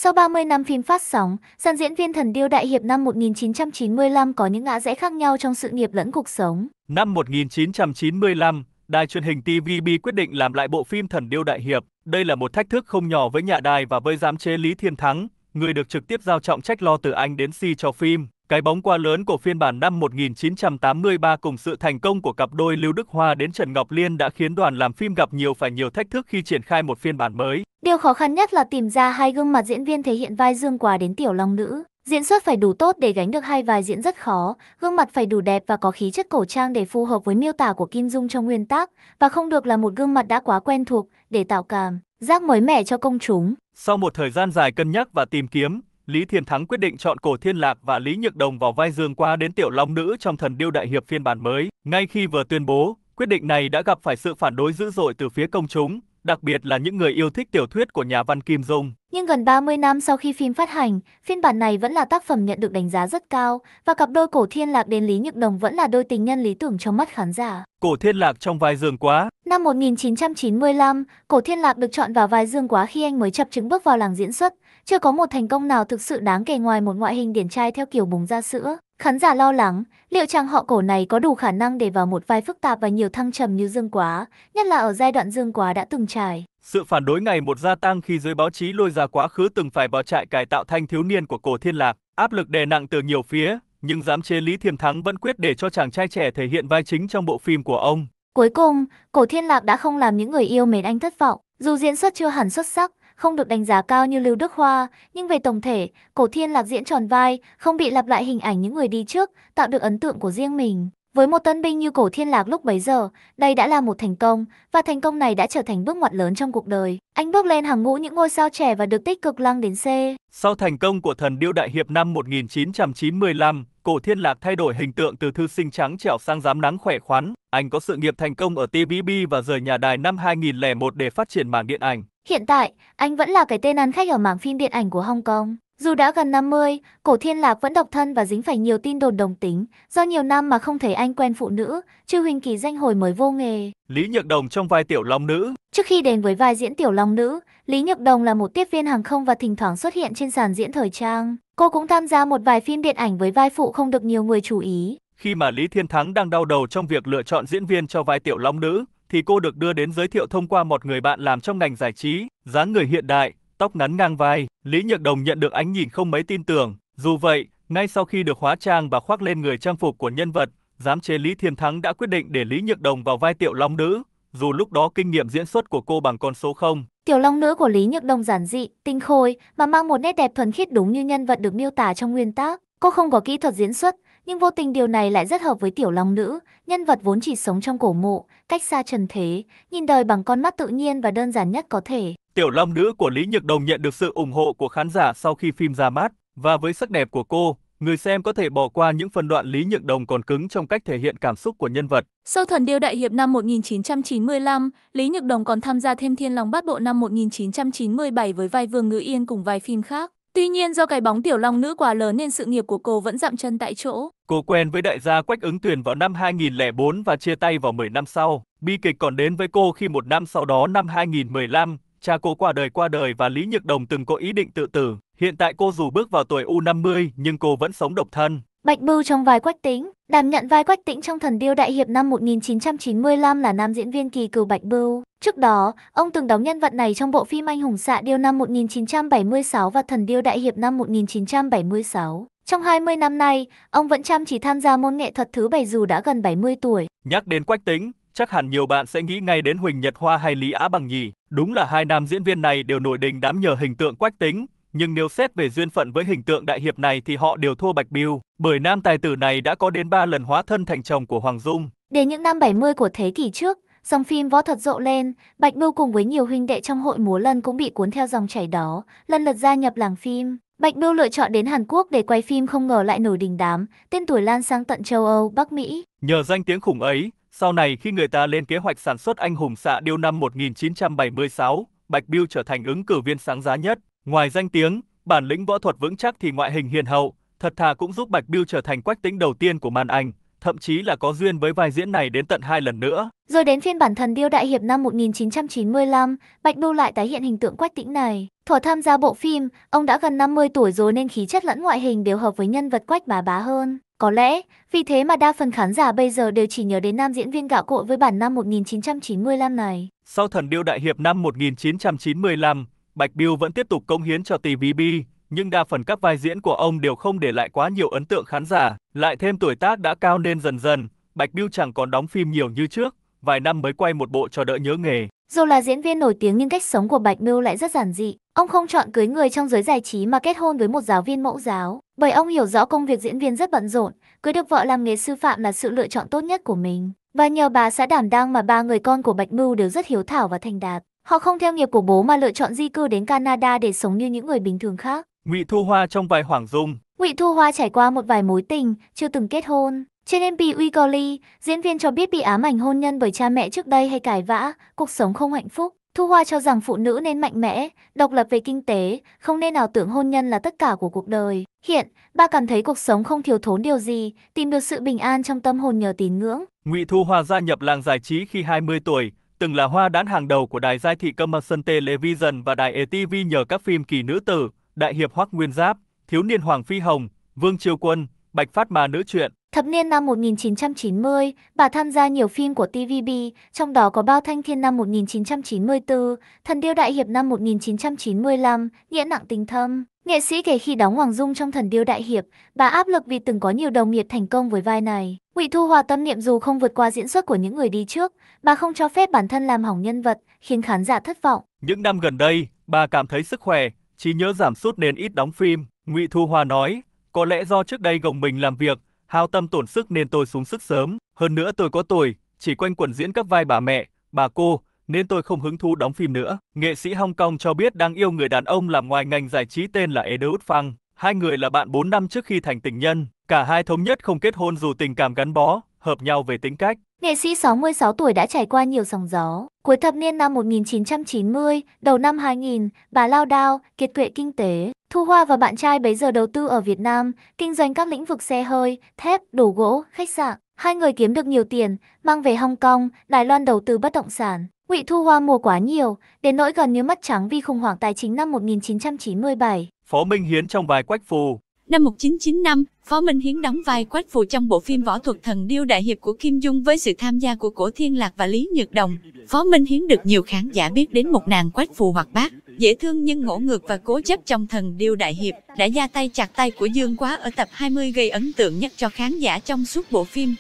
Sau 30 năm phim phát sóng, dàn diễn viên Thần Điêu Đại Hiệp năm 1995 có những ngã rẽ khác nhau trong sự nghiệp lẫn cuộc sống. Năm 1995, đài truyền hình TVB quyết định làm lại bộ phim Thần Điêu Đại Hiệp. Đây là một thách thức không nhỏ với nhà đài và với giám chế Lý Thiên Thắng, người được trực tiếp giao trọng trách lo từ Anh đến C cho phim. Cái bóng quá lớn của phiên bản năm 1983 cùng sự thành công của cặp đôi Lưu Đức Hoa đến Trần Ngọc Liên đã khiến đoàn làm phim gặp nhiều thách thức khi triển khai một phiên bản mới. Điều khó khăn nhất là tìm ra hai gương mặt diễn viên thể hiện vai Dương Quá đến Tiểu Long Nữ. Diễn xuất phải đủ tốt để gánh được hai vai diễn rất khó, gương mặt phải đủ đẹp và có khí chất cổ trang để phù hợp với miêu tả của Kim Dung trong nguyên tác, và không được là một gương mặt đã quá quen thuộc để tạo cảm giác mới mẻ cho công chúng. Sau một thời gian dài cân nhắc và tìm kiếm, Lý Thiên Thắng quyết định chọn Cổ Thiên Lạc và Lý Nhược Đồng vào vai Dương Quá đến Tiểu Long Nữ trong Thần Điêu Đại Hiệp phiên bản mới. Ngay khi vừa tuyên bố, quyết định này đã gặp phải sự phản đối dữ dội từ phía công chúng, đặc biệt là những người yêu thích tiểu thuyết của nhà văn Kim Dung. Nhưng gần 30 năm sau khi phim phát hành, phiên bản này vẫn là tác phẩm nhận được đánh giá rất cao, và cặp đôi Cổ Thiên Lạc đến Lý Nhược Đồng vẫn là đôi tình nhân lý tưởng trong mắt khán giả. Cổ Thiên Lạc trong vai Dương Quá. Năm 1995, Cổ Thiên Lạc được chọn vào vai Dương Quá khi anh mới chập chững bước vào làng diễn xuất, chưa có một thành công nào thực sự đáng kể ngoài một ngoại hình điển trai theo kiểu bùng ra sữa. Khán giả lo lắng, liệu chàng họ Cổ này có đủ khả năng để vào một vai phức tạp và nhiều thăng trầm như Dương Quá, nhất là ở giai đoạn Dương Quá đã từng trải. Sự phản đối ngày một gia tăng khi giới báo chí lôi ra quá khứ từng phải vào trại cải tạo thanh thiếu niên của Cổ Thiên Lạc, áp lực đè nặng từ nhiều phía, nhưng giám chế Lý Thiên Thắng vẫn quyết để cho chàng trai trẻ thể hiện vai chính trong bộ phim của ông. Cuối cùng, Cổ Thiên Lạc đã không làm những người yêu mến anh thất vọng. Dù diễn xuất chưa hẳn xuất sắc, không được đánh giá cao như Lưu Đức Hoa, nhưng về tổng thể, Cổ Thiên Lạc diễn tròn vai, không bị lặp lại hình ảnh những người đi trước, tạo được ấn tượng của riêng mình. Với một tân binh như Cổ Thiên Lạc lúc bấy giờ, đây đã là một thành công, và thành công này đã trở thành bước ngoặt lớn trong cuộc đời. Anh bước lên hàng ngũ những ngôi sao trẻ và được tích cực lăng đến C. Sau thành công của Thần Điêu Đại Hiệp năm 1995, Cổ Thiên Lạc thay đổi hình tượng từ thư sinh trắng trẻo sang rám nắng khỏe khoắn. Anh có sự nghiệp thành công ở TVB và rời nhà đài năm 2001 để phát triển mảng điện ảnh. Hiện tại, anh vẫn là cái tên ăn khách ở mảng phim điện ảnh của Hong Kong. Dù đã gần 50, Cổ Thiên Lạc vẫn độc thân và dính phải nhiều tin đồn đồng tính, do nhiều năm mà không thấy anh quen phụ nữ, trừ Huỳnh Kỳ Danh hồi mới vô nghề. Lý Nhược Đồng trong vai Tiểu Long Nữ. Trước khi đến với vai diễn Tiểu Long Nữ, Lý Nhược Đồng là một tiếp viên hàng không và thỉnh thoảng xuất hiện trên sàn diễn thời trang. Cô cũng tham gia một vài phim điện ảnh với vai phụ không được nhiều người chú ý. Khi mà Lý Thiên Thắng đang đau đầu trong việc lựa chọn diễn viên cho vai Tiểu Long Nữ, thì cô được đưa đến giới thiệu thông qua một người bạn làm trong ngành giải trí, dáng người hiện đại, tóc ngắn ngang vai. Lý Nhược Đồng nhận được ánh nhìn không mấy tin tưởng. Dù vậy, ngay sau khi được hóa trang và khoác lên người trang phục của nhân vật, giám chế Lý Thiên Thắng đã quyết định để Lý Nhược Đồng vào vai Tiểu Long Nữ, dù lúc đó kinh nghiệm diễn xuất của cô bằng con số 0. Tiểu Long Nữ của Lý Nhược Đồng giản dị, tinh khôi, mà mang một nét đẹp thuần khiết đúng như nhân vật được miêu tả trong nguyên tác. Cô không có kỹ thuật diễn xuất, nhưng vô tình điều này lại rất hợp với Tiểu Long Nữ, nhân vật vốn chỉ sống trong cổ mộ, cách xa trần thế, nhìn đời bằng con mắt tự nhiên và đơn giản nhất có thể. Tiểu Long Nữ của Lý Nhược Đồng nhận được sự ủng hộ của khán giả sau khi phim ra mắt, và với sắc đẹp của cô, người xem có thể bỏ qua những phân đoạn Lý Nhược Đồng còn cứng trong cách thể hiện cảm xúc của nhân vật. Sau Thần Điêu Đại Hiệp năm 1995, Lý Nhược Đồng còn tham gia thêm Thiên Long Bát Bộ năm 1997 với vai Vương Ngữ Yên cùng vài phim khác. Tuy nhiên do cái bóng Tiểu Long Nữ quá lớn nên sự nghiệp của cô vẫn dậm chân tại chỗ. Cô quen với đại gia Quách Ứng Tuyền vào năm 2004 và chia tay vào 10 năm sau. Bi kịch còn đến với cô khi một năm sau đó năm 2015, cha cô qua đời và Lý Nhược Đồng từng có ý định tự tử. Hiện tại cô dù bước vào tuổi U50 nhưng cô vẫn sống độc thân. Bạch Bưu trong vai Quách Tĩnh. Đảm nhận vai Quách Tĩnh trong Thần Điêu Đại Hiệp năm 1995 là nam diễn viên kỳ cựu Bạch Bưu. Trước đó, ông từng đóng nhân vật này trong bộ phim Anh hùng xạ điêu năm 1976 và Thần Điêu Đại Hiệp năm 1976. Trong 20 năm nay, ông vẫn chăm chỉ tham gia môn nghệ thuật thứ 7 dù đã gần 70 tuổi. Nhắc đến Quách Tĩnh, chắc hẳn nhiều bạn sẽ nghĩ ngay đến Huỳnh Nhật Hoa hay Lý Á Bằng nhỉ. Đúng là hai nam diễn viên này đều nổi đình đám nhờ hình tượng Quách Tĩnh. Nhưng nếu xét về duyên phận với hình tượng đại hiệp này thì họ đều thua Bạch Bưu, bởi nam tài tử này đã có đến 3 lần hóa thân thành chồng của Hoàng Dung. Đến những năm 70 của thế kỷ trước, dòng phim võ thuật rộ lên, Bạch Bưu cùng với nhiều huynh đệ trong hội múa lân cũng bị cuốn theo dòng chảy đó, lần lượt gia nhập làng phim. Bạch Bưu lựa chọn đến Hàn Quốc để quay phim không ngờ lại nổi đình đám, tên tuổi lan sang tận châu Âu, Bắc Mỹ. Nhờ danh tiếng khủng ấy, sau này khi người ta lên kế hoạch sản xuất Anh hùng xạ điêu năm 1976, Bạch Bưu trở thành ứng cử viên sáng giá nhất. Ngoài danh tiếng, bản lĩnh võ thuật vững chắc thì ngoại hình hiền hậu, thật thà cũng giúp Bạch Bưu trở thành Quách Tĩnh đầu tiên của màn ảnh, thậm chí là có duyên với vai diễn này đến tận 2 lần nữa. Rồi đến phiên bản Thần Điêu Đại Hiệp năm 1995, Bạch Bưu lại tái hiện hình tượng Quách Tĩnh này. Thuở tham gia bộ phim, ông đã gần 50 tuổi rồi nên khí chất lẫn ngoại hình đều hợp với nhân vật Quách bá bá hơn. Có lẽ, vì thế mà đa phần khán giả bây giờ đều chỉ nhớ đến nam diễn viên gạo cội với bản năm 1995 này. Sau Thần Điêu Đại Hiệp năm 1995, Bạch Bưu vẫn tiếp tục cống hiến cho TVB, nhưng đa phần các vai diễn của ông đều không để lại quá nhiều ấn tượng khán giả. Lại thêm tuổi tác đã cao nên dần dần, Bạch Bưu chẳng còn đóng phim nhiều như trước, vài năm mới quay một bộ cho đỡ nhớ nghề. Dù là diễn viên nổi tiếng nhưng cách sống của Bạch Bưu lại rất giản dị. Ông không chọn cưới người trong giới giải trí mà kết hôn với một giáo viên mẫu giáo. Bởi ông hiểu rõ công việc diễn viên rất bận rộn, cưới được vợ làm nghề sư phạm là sự lựa chọn tốt nhất của mình. Và nhờ bà xã đảm đang mà 3 người con của Bạch Bưu đều rất hiếu thảo và thành đạt. Họ không theo nghiệp của bố mà lựa chọn di cư đến Canada để sống như những người bình thường khác. Ngụy Thu Hoa trong vai Hoàng Dung. Ngụy Thu Hoa trải qua một vài mối tình, chưa từng kết hôn. Trên MV Weekly, diễn viên cho biết bị ám ảnh hôn nhân bởi cha mẹ trước đây hay cãi vã, cuộc sống không hạnh phúc. Thu Hoa cho rằng phụ nữ nên mạnh mẽ, độc lập về kinh tế, không nên ảo tưởng hôn nhân là tất cả của cuộc đời. Hiện, bà cảm thấy cuộc sống không thiếu thốn điều gì, tìm được sự bình an trong tâm hồn nhờ tín ngưỡng. Ngụy Thu Hoa gia nhập làng giải trí khi 20 tuổi, từng là hoa đán hàng đầu của đài Giai thị Commercial Television và đài ETV nhờ các phim Kỳ Nữ Tử, Đại Hiệp Hoắc Nguyên Giáp, Thiếu niên Hoàng Phi Hồng, Vương Chiêu Quân, Bạch Phát Ma Nữ Truyện. Thập niên năm 1990, bà tham gia nhiều phim của TVB, trong đó có Bao Thanh Thiên năm 1994, Thần Điêu Đại Hiệp năm 1995, Nghĩa Nặng Tình Thâm. Nghệ sĩ kể khi đóng Hoàng Dung trong Thần Điêu Đại Hiệp, bà áp lực vì từng có nhiều đồng nghiệp thành công với vai này. Ngụy Thu Hoa tâm niệm dù không vượt qua diễn xuất của những người đi trước, bà không cho phép bản thân làm hỏng nhân vật, khiến khán giả thất vọng. Những năm gần đây, bà cảm thấy sức khỏe, trí nhớ giảm sút nên ít đóng phim. Ngụy Thu Hoa nói, có lẽ do trước đây gồng mình làm việc, hao tâm tổn sức nên tôi xuống sức sớm. Hơn nữa tôi có tuổi, chỉ quanh quẩn diễn các vai bà mẹ, bà cô, nên tôi không hứng thú đóng phim nữa. Nghệ sĩ Hong Kong cho biết đang yêu người đàn ông làm ngoài ngành giải trí tên là Edward Fang. Hai người là bạn 4 năm trước khi thành tình nhân. Cả hai thống nhất không kết hôn dù tình cảm gắn bó, hợp nhau về tính cách. Nghệ sĩ 66 tuổi đã trải qua nhiều sóng gió. Cuối thập niên năm 1990, đầu năm 2000, bà lao đao, kiệt quệ kinh tế. Thu Hoa và bạn trai bấy giờ đầu tư ở Việt Nam, kinh doanh các lĩnh vực xe hơi, thép, đồ gỗ, khách sạn. Hai người kiếm được nhiều tiền, mang về Hong Kong, Đài Loan đầu tư bất động sản. Ngụy Thu Hoa mua quá nhiều, đến nỗi gần như mất trắng vì khủng hoảng tài chính năm 1997. Phó Minh Hiến trong vai Quách Phù. Năm 1995, Phó Minh Hiến đóng vai Quách Phù trong bộ phim võ thuật Thần Điêu Đại Hiệp của Kim Dung với sự tham gia của Cổ Thiên Lạc và Lý Nhược Đồng. Phó Minh Hiến được nhiều khán giả biết đến một nàng Quách Phù hoạt bát, dễ thương nhưng ngỗ ngược và cố chấp trong Thần Điêu Đại Hiệp, đã ra tay chặt tay của Dương Quá ở tập 20 gây ấn tượng nhất cho khán giả trong suốt bộ phim.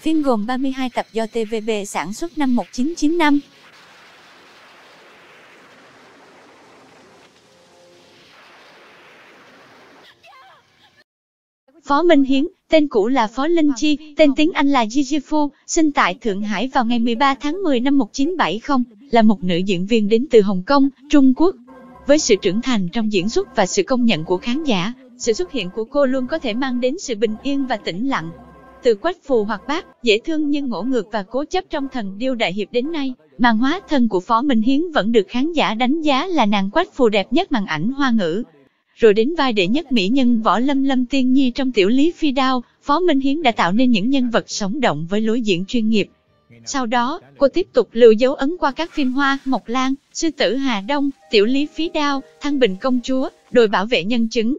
Phim gồm 32 tập do TVB sản xuất năm 1995. Phó Minh Hiến, tên cũ là Phó Linh Chi, tên tiếng Anh là Gigi Fu, sinh tại Thượng Hải vào ngày 13 tháng 10 năm 1970, là một nữ diễn viên đến từ Hồng Kông, Trung Quốc. Với sự trưởng thành trong diễn xuất và sự công nhận của khán giả, sự xuất hiện của cô luôn có thể mang đến sự bình yên và tĩnh lặng. Từ Quách Phù hoạt bát, dễ thương nhưng ngỗ ngược và cố chấp trong Thần Điêu Đại Hiệp đến nay, màn hóa thân của Phó Minh Hiến vẫn được khán giả đánh giá là nàng Quách Phù đẹp nhất màn ảnh Hoa ngữ. Rồi đến vai đệ nhất mỹ nhân Võ Lâm Lâm Tiên Nhi trong Tiểu Lý Phi Đao, Phó Minh Hiến đã tạo nên những nhân vật sống động với lối diễn chuyên nghiệp. Sau đó, cô tiếp tục lưu dấu ấn qua các phim Hoa, Mộc Lan, Sư tử Hà Đông, Tiểu Lý Phi Đao, Thăng Bình Công Chúa, Đội Bảo Vệ Nhân Chứng.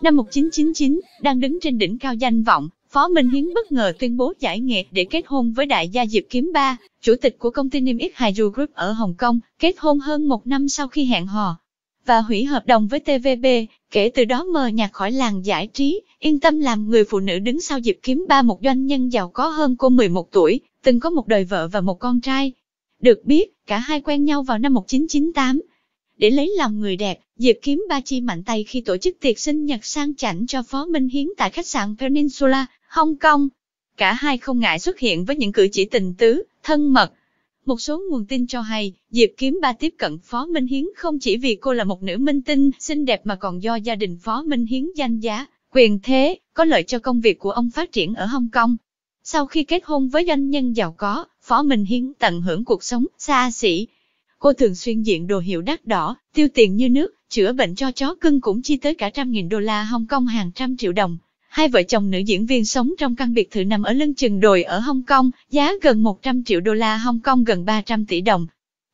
Năm 1999, đang đứng trên đỉnh cao danh vọng, Phó Minh Hiến bất ngờ tuyên bố giải nghệ để kết hôn với đại gia Diệp Kiếm Ba, chủ tịch của công ty niêm yết Hydro Group ở Hồng Kông, kết hôn hơn 1 năm sau khi hẹn hò và hủy hợp đồng với TVB. Kể từ đó mờ nhạt khỏi làng giải trí, yên tâm làm người phụ nữ đứng sau Diệp Kiếm Ba, một doanh nhân giàu có hơn cô 11 tuổi, từng có một đời vợ và một con trai. Được biết, cả hai quen nhau vào năm 1998. Để lấy lòng người đẹp, Diệp Kiếm Ba chi mạnh tay khi tổ chức tiệc sinh nhật sang chảnh cho Phó Minh Hiến tại khách sạn Peninsula, Hong Kong. Cả hai không ngại xuất hiện với những cử chỉ tình tứ, thân mật. Một số nguồn tin cho hay, Diệp Kiếm Ba tiếp cận Phó Minh Hiến không chỉ vì cô là một nữ minh tinh xinh đẹp mà còn do gia đình Phó Minh Hiến danh giá, quyền thế, có lợi cho công việc của ông phát triển ở Hong Kong. Sau khi kết hôn với doanh nhân giàu có, Phó Minh Hiến tận hưởng cuộc sống xa xỉ. Cô thường xuyên diện đồ hiệu đắt đỏ, tiêu tiền như nước, chữa bệnh cho chó cưng cũng chi tới cả $100.000 Hong Kong, hàng trăm triệu đồng. Hai vợ chồng nữ diễn viên sống trong căn biệt thự nằm ở lưng chừng đồi ở Hồng Kông, giá gần 100 triệu đô la Hồng Kông, gần 300 tỷ đồng.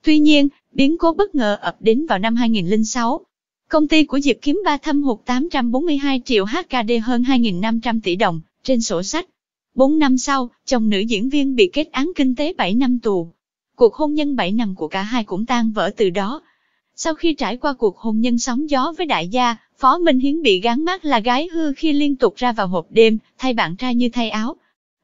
Tuy nhiên, biến cố bất ngờ ập đến vào năm 2006. Công ty của Diệp Kiếm Ba thâm hụt 842 triệu HKD, hơn 2.500 tỷ đồng, trên sổ sách. 4 năm sau, chồng nữ diễn viên bị kết án kinh tế 7 năm tù. Cuộc hôn nhân 7 năm của cả hai cũng tan vỡ từ đó. Sau khi trải qua cuộc hôn nhân sóng gió với đại gia, Phó Minh Hiến bị gán mác là gái hư khi liên tục ra vào hộp đêm, thay bạn trai như thay áo.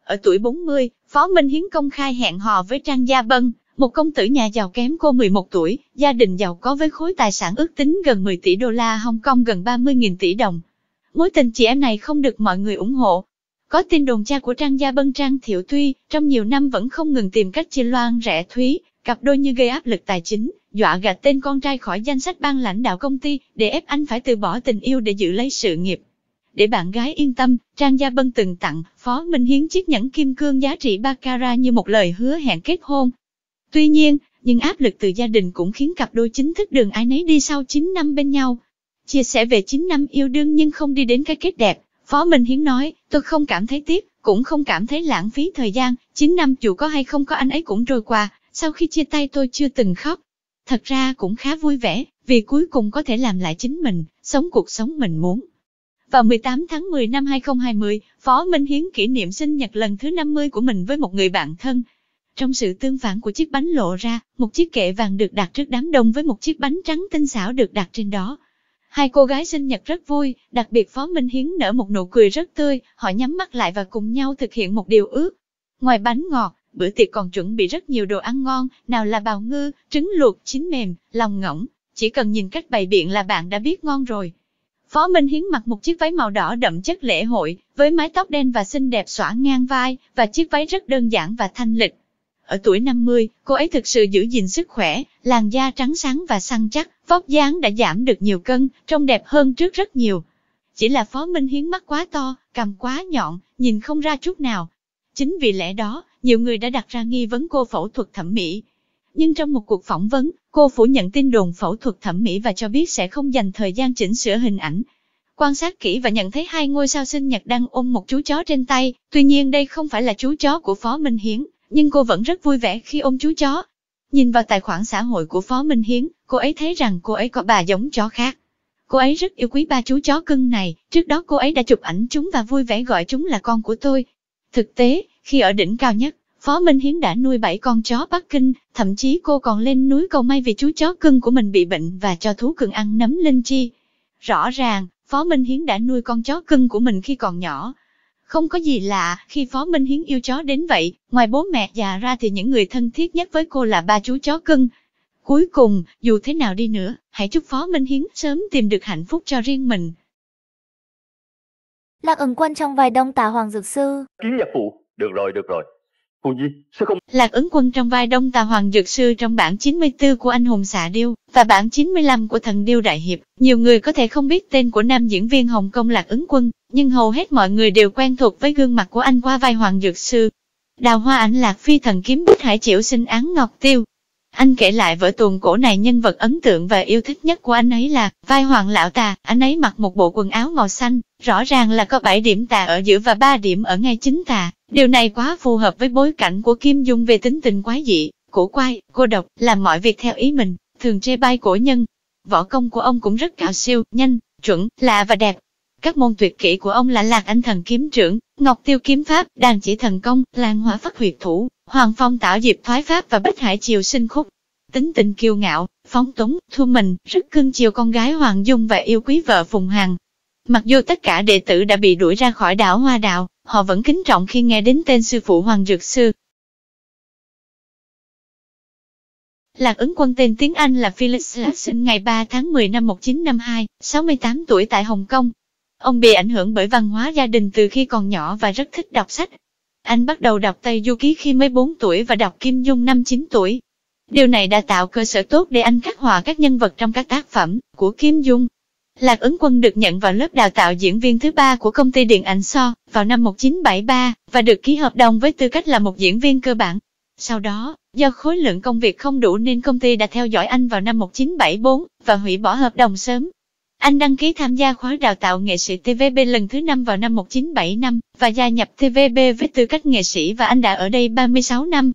Ở tuổi 40, Phó Minh Hiến công khai hẹn hò với Trang Gia Bân, một công tử nhà giàu kém cô 11 tuổi, gia đình giàu có với khối tài sản ước tính gần 10 tỷ đô la Hồng Kông, gần 30.000 tỷ đồng. Mối tình chị em này không được mọi người ủng hộ. Có tin đồn cha của Trang Gia Bân, Trang Thiệu Tuy, trong nhiều năm vẫn không ngừng tìm cách chia loan rẽ Thúy, cặp đôi như gây áp lực tài chính, dọa gạch tên con trai khỏi danh sách ban lãnh đạo công ty, để ép anh phải từ bỏ tình yêu để giữ lấy sự nghiệp. Để bạn gái yên tâm, Trang Gia Bân từng tặng Phó Minh Hiến chiếc nhẫn kim cương giá trị 3 carat như một lời hứa hẹn kết hôn. Tuy nhiên, nhưng áp lực từ gia đình cũng khiến cặp đôi chính thức đường ai nấy đi sau 9 năm bên nhau. Chia sẻ về 9 năm yêu đương nhưng không đi đến cái kết đẹp, Phó Minh Hiến nói, tôi không cảm thấy tiếc, cũng không cảm thấy lãng phí thời gian, 9 năm dù có hay không có anh ấy cũng trôi qua, sau khi chia tay tôi chưa từng khóc. Thật ra cũng khá vui vẻ, vì cuối cùng có thể làm lại chính mình, sống cuộc sống mình muốn. Vào 18 tháng 10 năm 2020, Phó Minh Hiến kỷ niệm sinh nhật lần thứ 50 của mình với một người bạn thân. Trong sự tương phản của chiếc bánh lộ ra, một chiếc kệ vàng được đặt trước đám đông với một chiếc bánh trắng tinh xảo được đặt trên đó. Hai cô gái sinh nhật rất vui, đặc biệt Phó Minh Hiến nở một nụ cười rất tươi, họ nhắm mắt lại và cùng nhau thực hiện một điều ước. Ngoài bánh ngọt, bữa tiệc còn chuẩn bị rất nhiều đồ ăn ngon, nào là bào ngư, trứng luộc, chín mềm, lòng ngỗng, chỉ cần nhìn cách bày biện là bạn đã biết ngon rồi. Phó Minh Hiến mặc một chiếc váy màu đỏ đậm chất lễ hội, với mái tóc đen và xinh đẹp xõa ngang vai, và chiếc váy rất đơn giản và thanh lịch. Ở tuổi 50, cô ấy thực sự giữ gìn sức khỏe, làn da trắng sáng và săn chắc, vóc dáng đã giảm được nhiều cân, trông đẹp hơn trước rất nhiều. Chỉ là Phó Minh Hiến mắt quá to, cằm quá nhọn, nhìn không ra chút nào. Chính vì lẽ đó, nhiều người đã đặt ra nghi vấn cô phẫu thuật thẩm mỹ. Nhưng trong một cuộc phỏng vấn, cô phủ nhận tin đồn phẫu thuật thẩm mỹ và cho biết sẽ không dành thời gian chỉnh sửa hình ảnh. Quan sát kỹ và nhận thấy hai ngôi sao sinh nhật đang ôm một chú chó trên tay, tuy nhiên đây không phải là chú chó của Phó Minh Hiến, nhưng cô vẫn rất vui vẻ khi ôm chú chó. Nhìn vào tài khoản xã hội của Phó Minh Hiến, cô ấy thấy rằng cô ấy có 3 giống chó khác. Cô ấy rất yêu quý 3 chú chó cưng này, trước đó cô ấy đã chụp ảnh chúng và vui vẻ gọi chúng là con của tôi. Thực tế, khi ở đỉnh cao nhất, Phó Minh Hiến đã nuôi 7 con chó Bắc Kinh, thậm chí cô còn lên núi cầu may vì chú chó cưng của mình bị bệnh và cho thú cưng ăn nấm linh chi. Rõ ràng, Phó Minh Hiến đã nuôi con chó cưng của mình khi còn nhỏ. Không có gì lạ khi Phó Minh Hiến yêu chó đến vậy, ngoài bố mẹ già ra thì những người thân thiết nhất với cô là 3 chú chó cưng. Cuối cùng, dù thế nào đi nữa, hãy chúc Phó Minh Hiến sớm tìm được hạnh phúc cho riêng mình. Lạc Ứng Quân trong vai Đông Tà Hoàng Dược Sư. Kiếm nhạc phụ, được rồi. Phù Nhi, sẽ không... Lạc Ứng Quân trong vai Đông Tà Hoàng Dược Sư trong bản 94 của Anh Hùng Xạ Điêu và bản 95 của Thần Điêu Đại Hiệp. Nhiều người có thể không biết tên của nam diễn viên Hồng Kông Lạc Ứng Quân, nhưng hầu hết mọi người đều quen thuộc với gương mặt của anh qua vai Hoàng Dược Sư. Đào Hoa Ảnh Lạc Phi Thần Kiếm Bích Hải Chiểu Sinh Án Ngọc Tiêu. Anh kể lại vở tuồng cổ này, nhân vật ấn tượng và yêu thích nhất của anh ấy là vai Hoàng Lão Tà. Anh ấy mặc một bộ quần áo màu xanh, rõ ràng là có 7 điểm tà ở giữa và 3 điểm ở ngay chính tà. Điều này quá phù hợp với bối cảnh của Kim Dung về tính tình quái dị, cổ quái, cô độc, làm mọi việc theo ý mình, thường chê bai cổ nhân. Võ công của ông cũng rất cao siêu, nhanh, chuẩn, lạ và đẹp. Các môn tuyệt kỹ của ông là Lạc Anh Thần Kiếm Trưởng, Ngọc Tiêu Kiếm Pháp, Đàn Chỉ Thần Công, Lan Hóa Phát Huyệt Thủ, Hoàng Phong Tạo Diệp Thoái Pháp và Bích Hải Chiều Sinh Khúc. Tính tình kiêu ngạo, phóng túng, thu mình, rất cưng chiều con gái Hoàng Dung và yêu quý vợ Phùng Hằng. Mặc dù tất cả đệ tử đã bị đuổi ra khỏi đảo Hoa Đạo, họ vẫn kính trọng khi nghe đến tên sư phụ Hoàng Dược Sư. Lạc Ứng Quân tên tiếng Anh là Felix Lạc, sinh ngày 3 tháng 10 năm 1952, 68 tuổi tại Hồng Kông. Ông bị ảnh hưởng bởi văn hóa gia đình từ khi còn nhỏ và rất thích đọc sách. Anh bắt đầu đọc Tây Du Ký khi mới 4 tuổi và đọc Kim Dung năm 9 tuổi. Điều này đã tạo cơ sở tốt để anh khắc họa các nhân vật trong các tác phẩm của Kim Dung. Lạc Ứng Quân được nhận vào lớp đào tạo diễn viên thứ 3 của công ty điện ảnh So vào năm 1973 và được ký hợp đồng với tư cách là một diễn viên cơ bản. Sau đó, do khối lượng công việc không đủ nên công ty đã theo dõi anh vào năm 1974 và hủy bỏ hợp đồng sớm. Anh đăng ký tham gia khóa đào tạo nghệ sĩ TVB lần thứ 5 vào năm 1975 và gia nhập TVB với tư cách nghệ sĩ và anh đã ở đây 36 năm.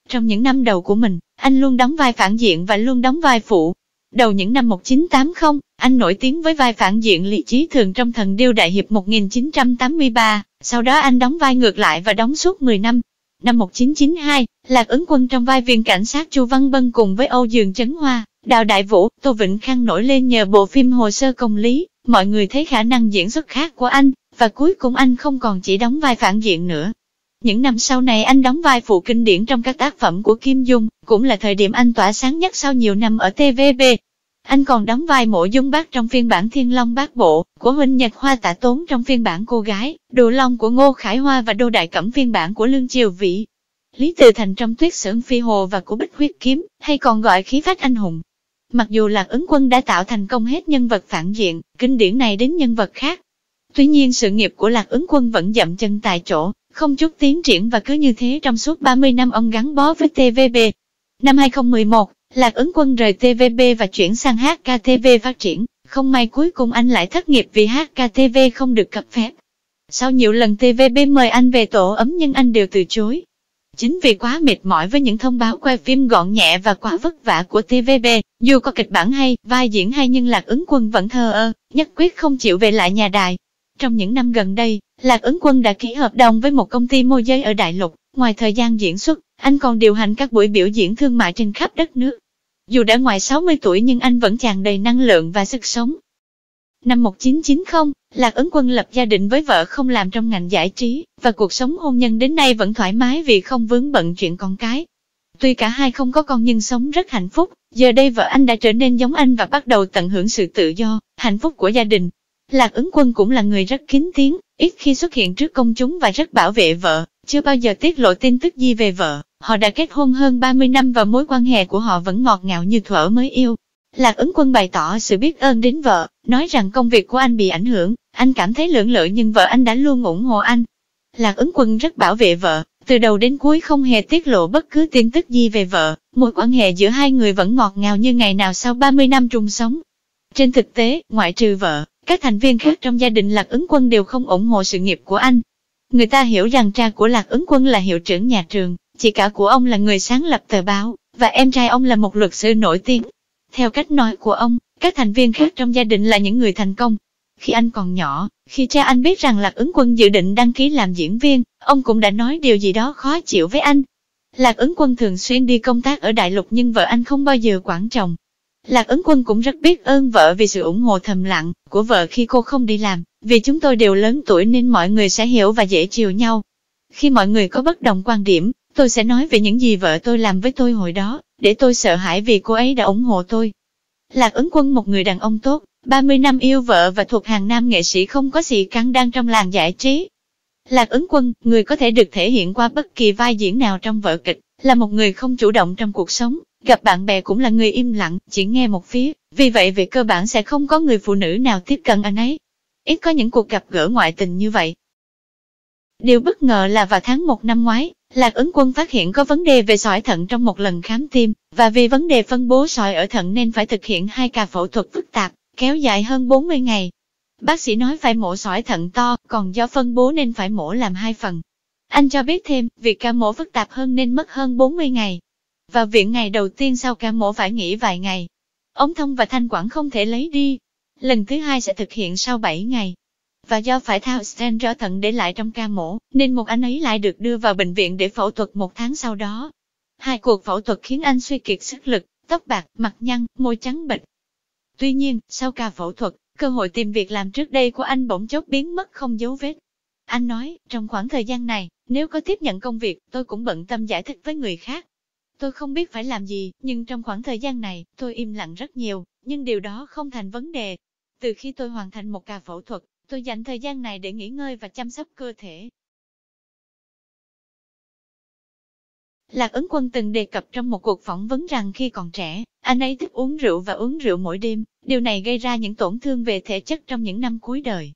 Trong những năm đầu của mình, anh luôn đóng vai phản diện và luôn đóng vai phụ. Đầu những năm 1980, anh nổi tiếng với vai phản diện Lý Chí Thường trong Thần Điêu Đại Hiệp 1983, sau đó anh đóng vai ngược lại và đóng suốt 10 năm. Năm 1992, Lạc Ứng Quân trong vai viên cảnh sát Chu Văn Bân cùng với Âu Dương Chấn Hoa, Đào Đại Vũ, Tô Vĩnh Khang nổi lên nhờ bộ phim Hồ Sơ Công Lý, mọi người thấy khả năng diễn xuất khác của anh, và cuối cùng anh không còn chỉ đóng vai phản diện nữa. Những năm sau này anh đóng vai phụ kinh điển trong các tác phẩm của Kim Dung, cũng là thời điểm anh tỏa sáng nhất sau nhiều năm ở TVB. Anh còn đóng vai Mộ Dung Bác trong phiên bản Thiên Long Bát Bộ, của Huỳnh Nhật Hoa Tạ Tốn trong phiên bản Cô Gái, Đồ Long của Ngô Khải Hoa và Đô Đại Cẩm phiên bản của Lương Triều Vĩ. Lý Từ Thành trong Tuyết Xưởng Phi Hồ và của Bích Huyết Kiếm, hay còn gọi Khí Phách Anh Hùng. Mặc dù Lạc Ứng Quân đã tạo thành công hết nhân vật phản diện, kinh điển này đến nhân vật khác. Tuy nhiên sự nghiệp của Lạc Ứng Quân vẫn dậm chân tại chỗ, không chút tiến triển và cứ như thế trong suốt 30 năm ông gắn bó với TVB. Năm 2011, Lạc Ứng Quân rời TVB và chuyển sang HKTV phát triển, không may cuối cùng anh lại thất nghiệp vì HKTV không được cấp phép. Sau nhiều lần TVB mời anh về tổ ấm nhưng anh đều từ chối. Chính vì quá mệt mỏi với những thông báo quay phim gọn nhẹ và quá vất vả của TVB, dù có kịch bản hay, vai diễn hay nhưng Lạc Ứng Quân vẫn thờ ơ, nhất quyết không chịu về lại nhà đài. Trong những năm gần đây, Lạc Ứng Quân đã ký hợp đồng với một công ty môi giới ở Đại Lục, ngoài thời gian diễn xuất, anh còn điều hành các buổi biểu diễn thương mại trên khắp đất nước. Dù đã ngoài 60 tuổi nhưng anh vẫn tràn đầy năng lượng và sức sống. Năm 1990, Lạc Ứng Quân lập gia đình với vợ không làm trong ngành giải trí, và cuộc sống hôn nhân đến nay vẫn thoải mái vì không vướng bận chuyện con cái. Tuy cả hai không có con nhưng sống rất hạnh phúc, giờ đây vợ anh đã trở nên giống anh và bắt đầu tận hưởng sự tự do, hạnh phúc của gia đình. Lạc Ứng Quân cũng là người rất kín tiếng, ít khi xuất hiện trước công chúng và rất bảo vệ vợ, chưa bao giờ tiết lộ tin tức gì về vợ. Họ đã kết hôn hơn 30 năm và mối quan hệ của họ vẫn ngọt ngào như thuở mới yêu. Lạc Ứng Quân bày tỏ sự biết ơn đến vợ, nói rằng công việc của anh bị ảnh hưởng, anh cảm thấy lưỡng lự nhưng vợ anh đã luôn ủng hộ anh. Lạc Ứng Quân rất bảo vệ vợ, từ đầu đến cuối không hề tiết lộ bất cứ tin tức gì về vợ, mối quan hệ giữa hai người vẫn ngọt ngào như ngày nào sau 30 năm chung sống. Trên thực tế, ngoại trừ vợ, các thành viên khác trong gia đình Lạc Ứng Quân đều không ủng hộ sự nghiệp của anh. Người ta hiểu rằng cha của Lạc Ứng Quân là hiệu trưởng nhà trường, chị cả của ông là người sáng lập tờ báo, và em trai ông là một luật sư nổi tiếng. Theo cách nói của ông, các thành viên khác trong gia đình là những người thành công. Khi anh còn nhỏ, khi cha anh biết rằng Lạc Ứng Quân dự định đăng ký làm diễn viên, ông cũng đã nói điều gì đó khó chịu với anh. Lạc Ứng Quân thường xuyên đi công tác ở Đại Lục nhưng vợ anh không bao giờ quản chồng. Lạc Ứng Quân cũng rất biết ơn vợ vì sự ủng hộ thầm lặng của vợ khi cô không đi làm, vì chúng tôi đều lớn tuổi nên mọi người sẽ hiểu và dễ chiều nhau. Khi mọi người có bất đồng quan điểm, tôi sẽ nói về những gì vợ tôi làm với tôi hồi đó, để tôi sợ hãi vì cô ấy đã ủng hộ tôi. Lạc Ứng Quân một người đàn ông tốt, 30 năm yêu vợ và thuộc hàng nam nghệ sĩ không có gì căng đan trong làng giải trí. Lạc Ứng Quân, người có thể được thể hiện qua bất kỳ vai diễn nào trong vở kịch, là một người không chủ động trong cuộc sống, gặp bạn bè cũng là người im lặng, chỉ nghe một phía, vì vậy về cơ bản sẽ không có người phụ nữ nào tiếp cận anh ấy. Ít có những cuộc gặp gỡ ngoại tình như vậy. Điều bất ngờ là vào tháng 1 năm ngoái, Lạc Ứng Quân phát hiện có vấn đề về sỏi thận trong một lần khám tim, và vì vấn đề phân bố sỏi ở thận nên phải thực hiện 2 ca phẫu thuật phức tạp, kéo dài hơn 40 ngày. Bác sĩ nói phải mổ sỏi thận to, còn do phân bố nên phải mổ làm 2 phần. Anh cho biết thêm, việc ca mổ phức tạp hơn nên mất hơn 40 ngày. Vào viện ngày đầu tiên sau ca mổ phải nghỉ vài ngày. Ống thông và thanh quản không thể lấy đi. Lần thứ 2 sẽ thực hiện sau 7 ngày. Và do phải tháo stent cho thận để lại trong ca mổ, nên một anh ấy lại được đưa vào bệnh viện để phẫu thuật 1 tháng sau đó. 2 cuộc phẫu thuật khiến anh suy kiệt sức lực, tóc bạc, mặt nhăn, môi trắng bệch. Tuy nhiên, sau ca phẫu thuật, cơ hội tìm việc làm trước đây của anh bỗng chốc biến mất không dấu vết. Anh nói, trong khoảng thời gian này, nếu có tiếp nhận công việc, tôi cũng bận tâm giải thích với người khác. Tôi không biết phải làm gì, nhưng trong khoảng thời gian này, tôi im lặng rất nhiều, nhưng điều đó không thành vấn đề. Từ khi tôi hoàn thành 1 ca phẫu thuật, tôi dành thời gian này để nghỉ ngơi và chăm sóc cơ thể. Lạc Ứng Quân từng đề cập trong một cuộc phỏng vấn rằng khi còn trẻ, anh ấy thích uống rượu và uống rượu mỗi đêm, điều này gây ra những tổn thương về thể chất trong những năm cuối đời.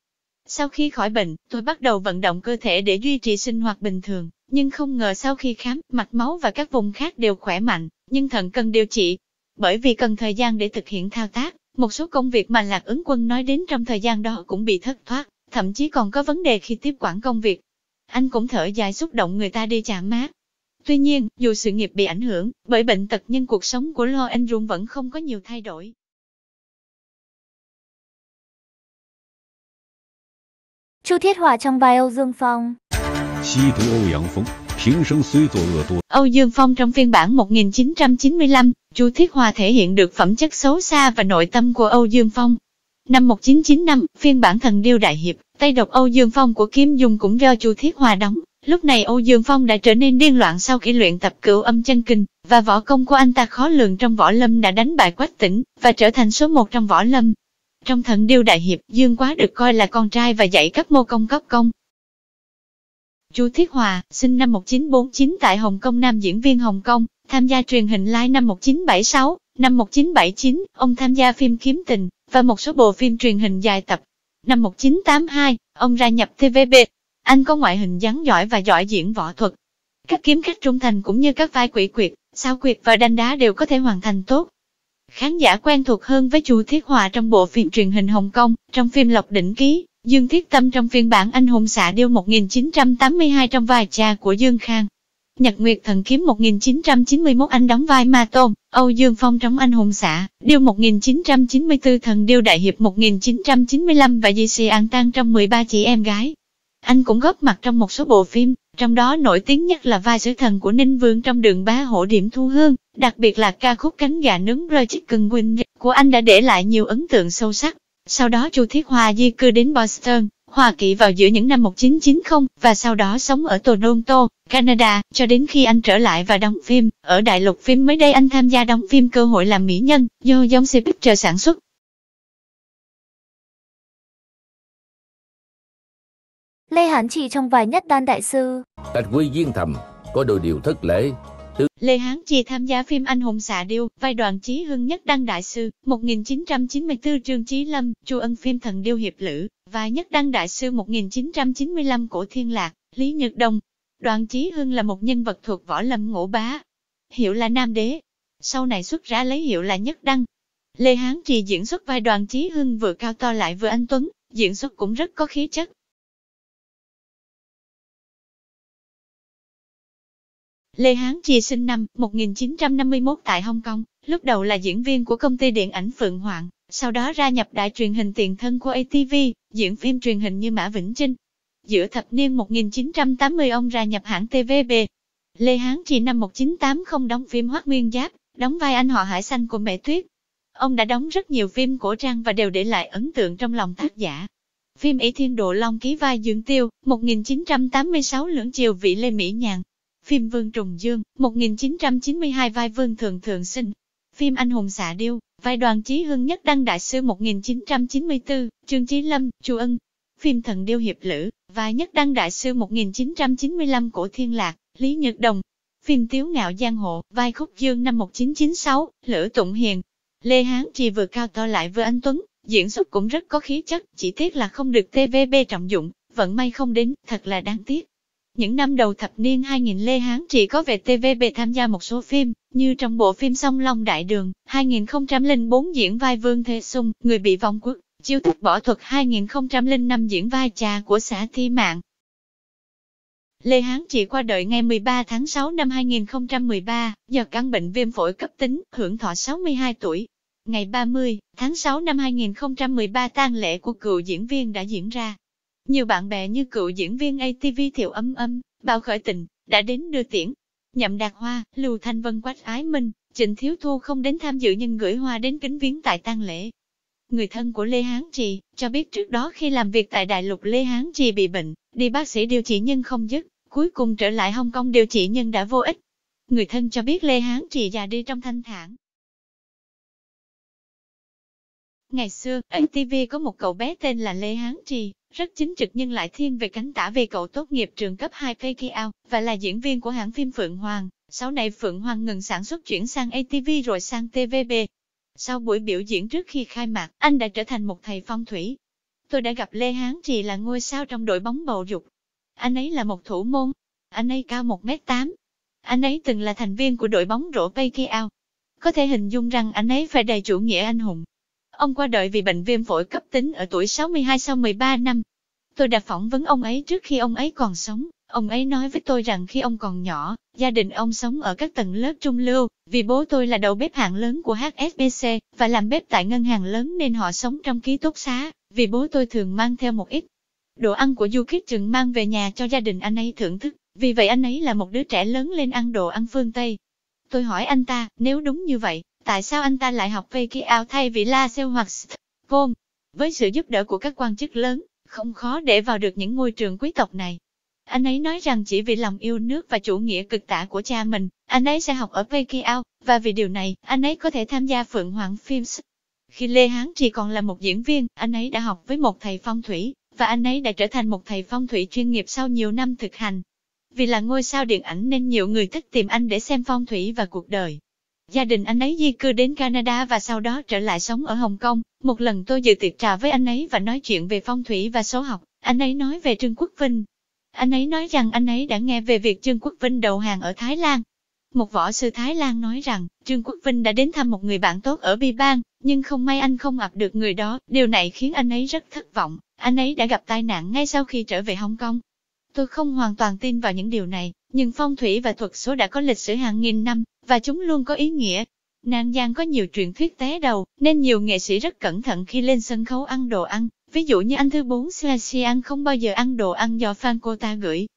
Sau khi khỏi bệnh, tôi bắt đầu vận động cơ thể để duy trì sinh hoạt bình thường, nhưng không ngờ sau khi khám, mạch máu và các vùng khác đều khỏe mạnh, nhưng thận cần điều trị. Bởi vì cần thời gian để thực hiện thao tác, một số công việc mà Lạc Ứng Quân nói đến trong thời gian đó cũng bị thất thoát, thậm chí còn có vấn đề khi tiếp quản công việc. Anh cũng thở dài xúc động người ta đi chạm mát. Tuy nhiên, dù sự nghiệp bị ảnh hưởng bởi bệnh tật nhưng cuộc sống của Lo En Run vẫn không có nhiều thay đổi. Chu Thiết Hòa trong vai Âu Dương Phong. 吸毒欧阳锋，平生虽作恶多。 Âu Dương Phong trong phiên bản 1995, Chu Thiết Hòa thể hiện được phẩm chất xấu xa và nội tâm của Âu Dương Phong. Năm 1995, phiên bản Thần Điêu Đại Hiệp, tay độc Âu Dương Phong của Kim Dung cũng do Chu Thiết Hòa đóng. Lúc này Âu Dương Phong đã trở nên điên loạn sau khi luyện tập Cửu Âm Chân Kinh, và võ công của anh ta khó lường trong võ lâm đã đánh bại Quách Tĩnh, và trở thành số 1 trong võ lâm. Trong Thần Điêu Đại Hiệp, Dương Quá được coi là con trai và dạy cấp mô công cấp công. Chu Thiết Hòa, sinh năm 1949 tại Hồng Kông, nam diễn viên Hồng Kông, tham gia truyền hình live năm 1976, năm 1979, ông tham gia phim Kiếm Tình, và một số bộ phim truyền hình dài tập. Năm 1982, ông gia nhập TVB. Anh có ngoại hình rắn giỏi và giỏi diễn võ thuật. Các kiếm khách trung thành cũng như các vai quỷ quyệt, sao quyệt và đanh đá đều có thể hoàn thành tốt. Khán giả quen thuộc hơn với Chu Thiết Hòa trong bộ phim truyền hình Hồng Kông, trong phim Lộc Đỉnh Ký, Dương Thiết Tâm trong phiên bản Anh hùng xạ điêu 1982 trong vai cha của Dương Khang. Nhật Nguyệt Thần Kiếm 1991 anh đóng vai Ma Tôn, Âu Dương Phong trong Anh hùng xạ điêu 1994, Thần Điêu Đại Hiệp 1995 và Di Si An Tăng trong 13 chị em gái. Anh cũng góp mặt trong một số bộ phim, trong đó nổi tiếng nhất là vai sứ thần của Ninh Vương trong Đường Bá Hổ Điểm Thu Hương, đặc biệt là ca khúc Cánh Gà Nướng Rơi Chicken Wing của anh đã để lại nhiều ấn tượng sâu sắc. Sau đó Chu Thiết Hòa di cư đến Boston, Hoa Kỳ vào giữa những năm 1990 và sau đó sống ở Toronto, Canada, cho đến khi anh trở lại và đóng phim. Ở đại lục phim mới đây anh tham gia đóng phim Cơ Hội Làm Mỹ Nhân, do Yongsi Pictures sản xuất. Lê Hán Trì trong vai Nhất Đan Đại Sư. Bạch Quy Viên Thầm, có đôi điều thất lễ. Lê Hán Trì tham gia phim Anh hùng xạ điêu, vai Đoàn Chí Hưng Nhất Đăng Đại Sư, 1994 Trương Chí Lâm, Chu Ân phim Thần Điêu Hiệp Lữ, vai Nhất Đăng Đại Sư 1995 Cổ Thiên Lạc, Lý Nhật Đồng. Đoàn Chí Hưng là một nhân vật thuộc võ lâm Ngũ Bá, hiệu là Nam Đế, sau này xuất ra lấy hiệu là Nhất Đăng. Lê Hán Trì diễn xuất vai Đoàn Chí Hưng vừa cao to lại vừa anh tuấn, diễn xuất cũng rất có khí chất. Lê Hán Trì sinh năm 1951 tại Hồng Kông, lúc đầu là diễn viên của công ty điện ảnh Phượng Hoàng, sau đó gia nhập đài truyền hình tiền thân của ATV, diễn phim truyền hình như Mã Vĩnh Trinh. Giữa thập niên 1980 ông gia nhập hãng TVB. Lê Hán Trì năm 1980 đóng phim Hoắc Nguyên Giáp, đóng vai anh họ Hải Xanh của Mẹ Tuyết. Ông đã đóng rất nhiều phim cổ trang và đều để lại ấn tượng trong lòng tác giả. Phim Ỷ Thiên Độ Long Ký vai Dương Tiêu, 1986 Lưỡng Chiều vị Lê Mỹ Nhàn. Phim Vương Trùng Dương, 1992 vai Vương Thường Thường Sinh. Phim Anh hùng xạ điêu, vai Đoàn Chí Hưng Nhất Đăng Đại Sư 1994, Trương Chí Lâm, Chu Ân. Phim Thần Điêu Hiệp Lữ, vai Nhất Đăng Đại Sư 1995 Cổ Thiên Lạc, Lý Nhật Đồng. Phim Tiếu Ngạo Giang Hồ, vai Khúc Dương năm 1996, Lữ Tụng Hiền. Lê Hán Trì vừa cao to lại vừa anh tuấn, diễn xuất cũng rất có khí chất, chỉ tiếc là không được TVB trọng dụng, vận may không đến, thật là đáng tiếc. Những năm đầu thập niên 2000 Lê Hán Trì có về TVB tham gia một số phim, như trong bộ phim Song Long Đại Đường, 2004 diễn vai Vương Thế Sung, người bị vong quốc, Chiêu Thức Võ Thuật 2005 diễn vai cha của xã Thi Mạng. Lê Hán Trì qua đời ngày 13 tháng 6 năm 2013, do căn bệnh viêm phổi cấp tính, hưởng thọ 62 tuổi. Ngày 30 tháng 6 năm 2013 tang lễ của cựu diễn viên đã diễn ra. Nhiều bạn bè như cựu diễn viên ATV Thiệu Âm, Bao Khởi Tình, đã đến đưa tiễn. Nhậm Đạt Hoa, Lưu Thanh Vân, Quách Ái Minh, Trịnh Thiếu Thu không đến tham dự nhưng gửi hoa đến kính viếng tại tang lễ. Người thân của Lê Hán Trì cho biết trước đó khi làm việc tại Đại Lục Lê Hán Trì bị bệnh, đi bác sĩ điều trị nhưng không dứt, cuối cùng trở lại Hồng Kông điều trị nhưng đã vô ích. Người thân cho biết Lê Hán Trì già đi trong thanh thản. Ngày xưa, ở TV có một cậu bé tên là Lê Hán Trì, rất chính trực nhưng lại thiên về cánh tả vì cậu tốt nghiệp trường cấp 2 Fake Out, và là diễn viên của hãng phim Phượng Hoàng. Sau này Phượng Hoàng ngừng sản xuất chuyển sang ATV rồi sang TVB. Sau buổi biểu diễn trước khi khai mạc, anh đã trở thành một thầy phong thủy. Tôi đã gặp Lê Hán Trì là ngôi sao trong đội bóng bầu dục. Anh ấy là một thủ môn. Anh ấy cao 1m8. Anh ấy từng là thành viên của đội bóng rổ Fake Out. có thể hình dung rằng anh ấy phải đầy chủ nghĩa anh hùng. Ông qua đời vì bệnh viêm phổi cấp tính ở tuổi 62 sau 13 năm. Tôi đã phỏng vấn ông ấy trước khi ông ấy còn sống. Ông ấy nói với tôi rằng khi ông còn nhỏ, gia đình ông sống ở các tầng lớp trung lưu, vì bố tôi là đầu bếp hạng lớn của HSBC và làm bếp tại ngân hàng lớn nên họ sống trong ký túc xá, vì bố tôi thường mang theo một ít đồ ăn của du khách từng mang về nhà cho gia đình anh ấy thưởng thức, vì vậy anh ấy là một đứa trẻ lớn lên ăn đồ ăn phương Tây. Tôi hỏi anh ta, nếu đúng như vậy, tại sao anh ta lại học về Kiao thay vì La Salle hoặc Stockholm? Với sự giúp đỡ của các quan chức lớn, không khó để vào được những ngôi trường quý tộc này. Anh ấy nói rằng chỉ vì lòng yêu nước và chủ nghĩa cực tả của cha mình, anh ấy sẽ học ở Kiao, và vì điều này, anh ấy có thể tham gia Phượng Hoàng Films. Khi Lê Hán Trì còn là một diễn viên, anh ấy đã học với một thầy phong thủy, và anh ấy đã trở thành một thầy phong thủy chuyên nghiệp sau nhiều năm thực hành. Vì là ngôi sao điện ảnh nên nhiều người thích tìm anh để xem phong thủy và cuộc đời. Gia đình anh ấy di cư đến Canada và sau đó trở lại sống ở Hồng Kông. Một lần tôi dự tiệc trà với anh ấy và nói chuyện về phong thủy và số học, anh ấy nói về Trương Quốc Vinh. Anh ấy nói rằng anh ấy đã nghe về việc Trương Quốc Vinh đầu hàng ở Thái Lan. Một võ sư Thái Lan nói rằng, Trương Quốc Vinh đã đến thăm một người bạn tốt ở Bi Bang, nhưng không may anh không gặp được người đó, điều này khiến anh ấy rất thất vọng, anh ấy đã gặp tai nạn ngay sau khi trở về Hồng Kông. Tôi không hoàn toàn tin vào những điều này, nhưng phong thủy và thuật số đã có lịch sử hàng nghìn năm, và chúng luôn có ý nghĩa. Nam Giang có nhiều truyền thuyết té đầu, nên nhiều nghệ sĩ rất cẩn thận khi lên sân khấu ăn đồ ăn, ví dụ như anh thứ 4 Sebastian không bao giờ ăn đồ ăn do fan cô ta gửi.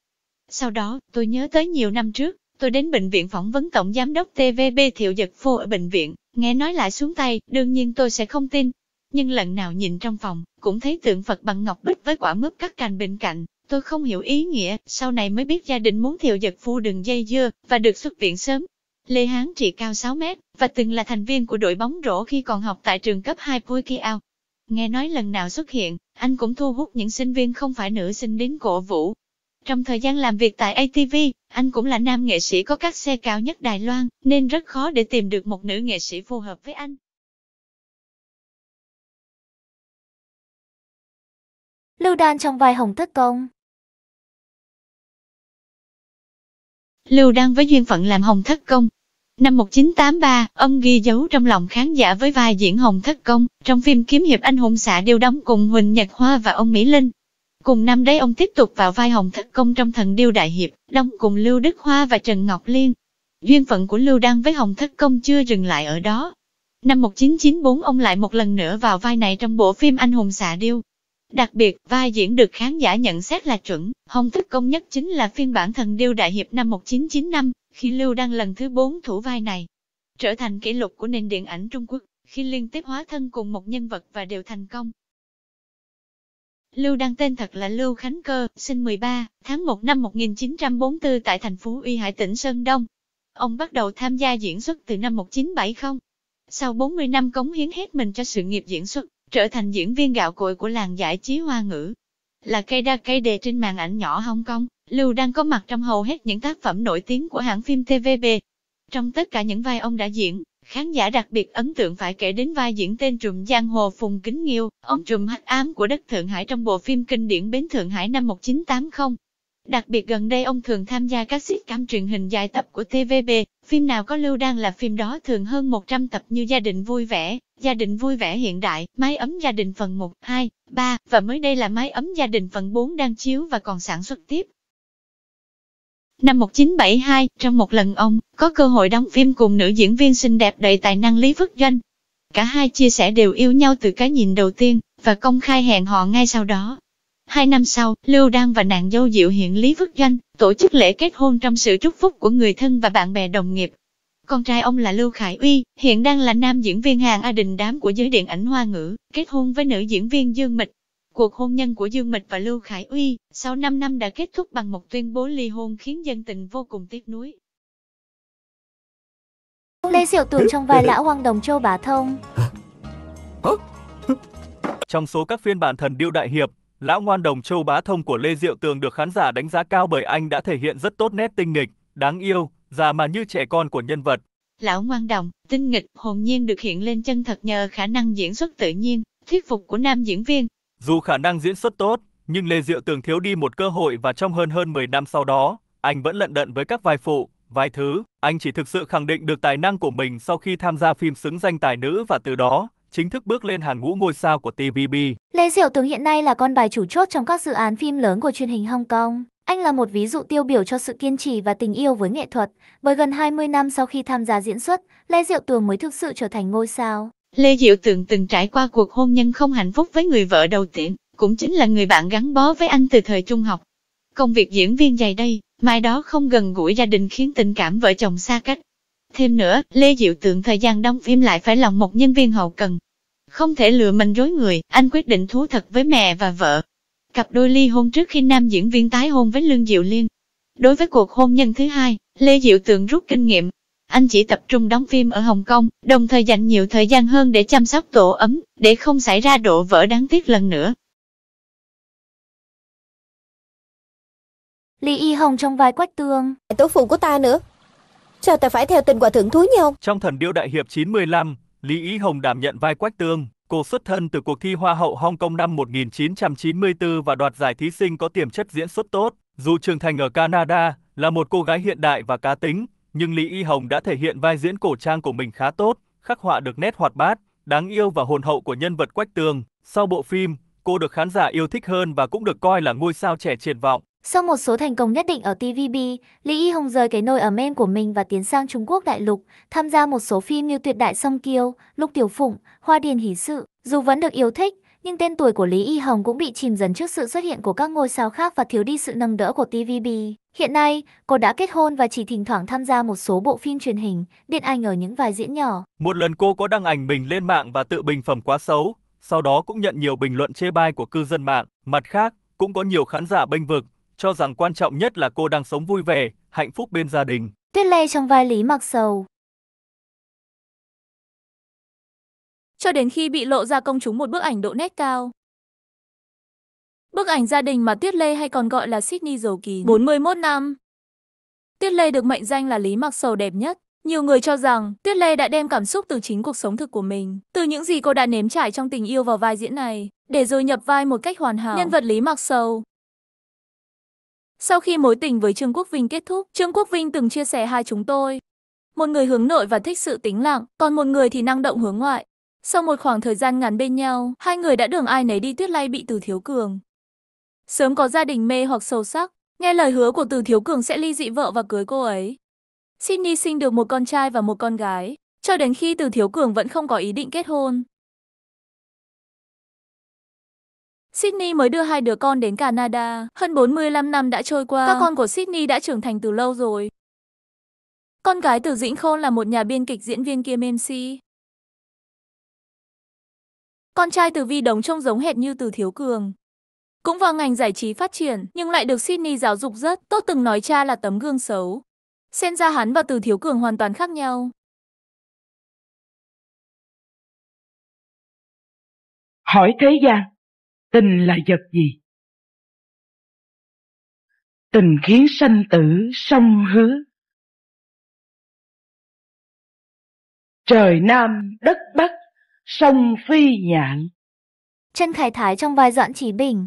Sau đó, tôi nhớ tới nhiều năm trước, tôi đến bệnh viện phỏng vấn tổng giám đốc TVB Thiệu Dật Phô ở bệnh viện, nghe nói lại xuống tay, đương nhiên tôi sẽ không tin. Nhưng lần nào nhìn trong phòng, cũng thấy tượng Phật bằng ngọc bích với quả mướp cắt cành bên cạnh, tôi không hiểu ý nghĩa, sau này mới biết gia đình muốn Thiệu Dật Phu đừng dây dưa, và được xuất viện sớm. Lê Hán Trì cao 6 mét, và từng là thành viên của đội bóng rổ khi còn học tại trường cấp 2 Kiao. Nghe nói lần nào xuất hiện, anh cũng thu hút những sinh viên không phải nữ sinh đến cổ vũ. Trong thời gian làm việc tại ATV, anh cũng là nam nghệ sĩ có các xe cao nhất Đài Loan, nên rất khó để tìm được một nữ nghệ sĩ phù hợp với anh. Lưu Đan trong vai Hồng Thất Công. Lưu Đan với duyên phận làm Hồng Thất Công. Năm 1983, ông ghi dấu trong lòng khán giả với vai diễn Hồng Thất Công, trong phim kiếm hiệp anh hùng xạ điêu đóng cùng Huỳnh Nhật Hoa và ông Mỹ Linh. Cùng năm đấy ông tiếp tục vào vai Hồng Thất Công trong Thần Điêu Đại Hiệp, đóng cùng Lưu Đức Hoa và Trần Ngọc Liên. Duyên phận của Lưu Đan với Hồng Thất Công chưa dừng lại ở đó. Năm 1994 ông lại một lần nữa vào vai này trong bộ phim Anh hùng xạ điêu. Đặc biệt, vai diễn được khán giả nhận xét là chuẩn, Hồng Thất Công nhất chính là phiên bản Thần Điêu Đại Hiệp năm 1995, khi Lưu Đan lần thứ 4 thủ vai này. Trở thành kỷ lục của nền điện ảnh Trung Quốc, khi liên tiếp hóa thân cùng một nhân vật và đều thành công. Lưu Đan tên thật là Lưu Khánh Cơ, sinh 13 tháng 1 năm 1944 tại thành phố Uy Hải tỉnh Sơn Đông. Ông bắt đầu tham gia diễn xuất từ năm 1970. Sau 40 năm cống hiến hết mình cho sự nghiệp diễn xuất, trở thành diễn viên gạo cội của làng giải trí Hoa ngữ. Là cây đa cây đề trên màn ảnh nhỏ Hồng Kông, Lưu Đan có mặt trong hầu hết những tác phẩm nổi tiếng của hãng phim TVB. Trong tất cả những vai ông đã diễn, khán giả đặc biệt ấn tượng phải kể đến vai diễn tên trùm giang hồ Phùng Kính Nghiêu, ông trùm hắc ám của đất Thượng Hải trong bộ phim kinh điển Bến Thượng Hải năm 1980. Đặc biệt gần đây ông thường tham gia các sitcom truyền hình dài tập của TVB, phim nào có Lưu Đan là phim đó thường hơn 100 tập như Gia đình vui vẻ hiện đại, Mái ấm gia đình phần 1, 2, 3, và mới đây là Mái ấm gia đình phần 4 đang chiếu và còn sản xuất tiếp. Năm 1972, trong một lần ông có cơ hội đóng phim cùng nữ diễn viên xinh đẹp đầy tài năng Lý Phước Doanh. Cả hai chia sẻ đều yêu nhau từ cái nhìn đầu tiên, và công khai hẹn hò ngay sau đó. 2 năm sau, Lưu Đan và nàng dâu Diệu Hiện Lý Phước Doanh tổ chức lễ kết hôn trong sự chúc phúc của người thân và bạn bè đồng nghiệp. Con trai ông là Lưu Khải Uy, hiện đang là nam diễn viên hàng A đình đám của giới điện ảnh Hoa ngữ, kết hôn với nữ diễn viên Dương Mịch. Cuộc hôn nhân của Dương Mịch và Lưu Khải Uy sau 5 năm đã kết thúc bằng một tuyên bố ly hôn khiến dân tình vô cùng tiếc nuối. Lê Diệu Tường trong vai Lão Hoang Đồng Châu Bá Thông. Trong số các phiên bản Thần Điêu Đại Hiệp, Lão Ngoan Đồng Châu Bá Thông của Lê Diệu Tường được khán giả đánh giá cao bởi anh đã thể hiện rất tốt nét tinh nghịch, đáng yêu, già mà như trẻ con của nhân vật. Lão Ngoan Đồng, tinh nghịch, hồn nhiên được hiện lên chân thật nhờ khả năng diễn xuất tự nhiên, thuyết phục của nam diễn viên. Dù khả năng diễn xuất tốt, nhưng Lê Diệu Tường thiếu đi một cơ hội và trong hơn 10 năm sau đó, anh vẫn lận đận với các vai phụ, vài thứ. Anh chỉ thực sự khẳng định được tài năng của mình sau khi tham gia phim xứng danh tài nữ và từ đó chính thức bước lên hàng ngũ ngôi sao của TVB. Lê Diệu Tường hiện nay là con bài chủ chốt trong các dự án phim lớn của truyền hình Hong Kong. Anh là một ví dụ tiêu biểu cho sự kiên trì và tình yêu với nghệ thuật. Với gần 20 năm sau khi tham gia diễn xuất, Lê Diệu Tường mới thực sự trở thành ngôi sao. Lê Diệu Tường từng trải qua cuộc hôn nhân không hạnh phúc với người vợ đầu tiên, cũng chính là người bạn gắn bó với anh từ thời trung học. Công việc diễn viên dày đây, mai đó không gần gũi gia đình khiến tình cảm vợ chồng xa cách. Thêm nữa, Lê Diệu Tường thời gian đóng phim lại phải lòng một nhân viên hậu cần. Không thể lừa mình dối người, anh quyết định thú thật với mẹ và vợ. Cặp đôi ly hôn trước khi nam diễn viên tái hôn với Lương Diệu Liên. Đối với cuộc hôn nhân thứ hai, Lê Diệu Tường rút kinh nghiệm. Anh chỉ tập trung đóng phim ở Hồng Kông, đồng thời dành nhiều thời gian hơn để chăm sóc tổ ấm, để không xảy ra đổ vỡ đáng tiếc lần nữa. Lý Y Hồng trong vai Quách Tương. Tổ phụ của ta nữa. Sao ta phải theo tình hòa thượng thúi nhau? Trong Thần Điêu Đại Hiệp 95, Lý Y Hồng đảm nhận vai Quách Tương. Cô xuất thân từ cuộc thi Hoa hậu Hong Kong năm 1994 và đoạt giải thí sinh có tiềm chất diễn xuất tốt. Dù trưởng thành ở Canada, là một cô gái hiện đại và cá tính, nhưng Lý Y Hồng đã thể hiện vai diễn cổ trang của mình khá tốt, khắc họa được nét hoạt bát, đáng yêu và hồn hậu của nhân vật Quách Tương. Sau bộ phim, cô được khán giả yêu thích hơn và cũng được coi là ngôi sao trẻ triển vọng. Sau một số thành công nhất định ở TVB, Lý Y Hồng rời cái nôi ở men của mình và tiến sang Trung Quốc đại lục, tham gia một số phim như Tuyệt Đại Song Kiêu, Lục Tiểu Phụng, Hoa Điền Hỷ Sự. Dù vẫn được yêu thích, nhưng tên tuổi của Lý Y Hồng cũng bị chìm dần trước sự xuất hiện của các ngôi sao khác và thiếu đi sự nâng đỡ của TVB. Hiện nay, cô đã kết hôn và chỉ thỉnh thoảng tham gia một số bộ phim truyền hình, điện ảnh ở những vai diễn nhỏ. Một lần cô có đăng ảnh mình lên mạng và tự bình phẩm quá xấu, sau đó cũng nhận nhiều bình luận chê bai của cư dân mạng. Mặt khác, cũng có nhiều khán giả bênh vực, cho rằng quan trọng nhất là cô đang sống vui vẻ, hạnh phúc bên gia đình. Tuyết Lê trong vai Lý Mặc Sầu. Cho đến khi bị lộ ra công chúng một bức ảnh độ nét cao. Bức ảnh gia đình mà Tuyết Lê hay còn gọi là Sydney giấu kín, 41 năm. Tuyết Lê được mệnh danh là Lý Mặc Sầu đẹp nhất. Nhiều người cho rằng Tuyết Lê đã đem cảm xúc từ chính cuộc sống thực của mình, từ những gì cô đã nếm trải trong tình yêu vào vai diễn này, để rồi nhập vai một cách hoàn hảo nhân vật Lý Mặc Sầu. Sau khi mối tình với Trương Quốc Vinh kết thúc, Trương Quốc Vinh từng chia sẻ hai chúng tôi. Một người hướng nội và thích sự tĩnh lặng, còn một người thì năng động hướng ngoại. Sau một khoảng thời gian ngắn bên nhau, hai người đã đường ai nấy đi. Tuyết Lê bị Từ Thiếu Cường sớm có gia đình mê hoặc sâu sắc, nghe lời hứa của Từ Thiếu Cường sẽ ly dị vợ và cưới cô ấy. Sydney sinh được một con trai và một con gái, cho đến khi Từ Thiếu Cường vẫn không có ý định kết hôn. Sydney mới đưa hai đứa con đến Canada, hơn 45 năm đã trôi qua, các con của Sydney đã trưởng thành từ lâu rồi. Con gái Từ Dĩnh Khôn là một nhà biên kịch diễn viên kiêm MC. Con trai Từ Vi Đống trông giống hệt như Từ Thiếu Cường. Cũng vào ngành giải trí phát triển, nhưng lại được Sydney giáo dục rất tốt, từng nói cha là tấm gương xấu. Xem ra hắn và Từ Thiếu Cường hoàn toàn khác nhau. Hỏi thế gian, tình là vật gì? Tình khiến sanh tử song hứa. Trời Nam đất Bắc, sông Phi nhạn. Trần Khải Thái trong vai Doãn Chí Bình.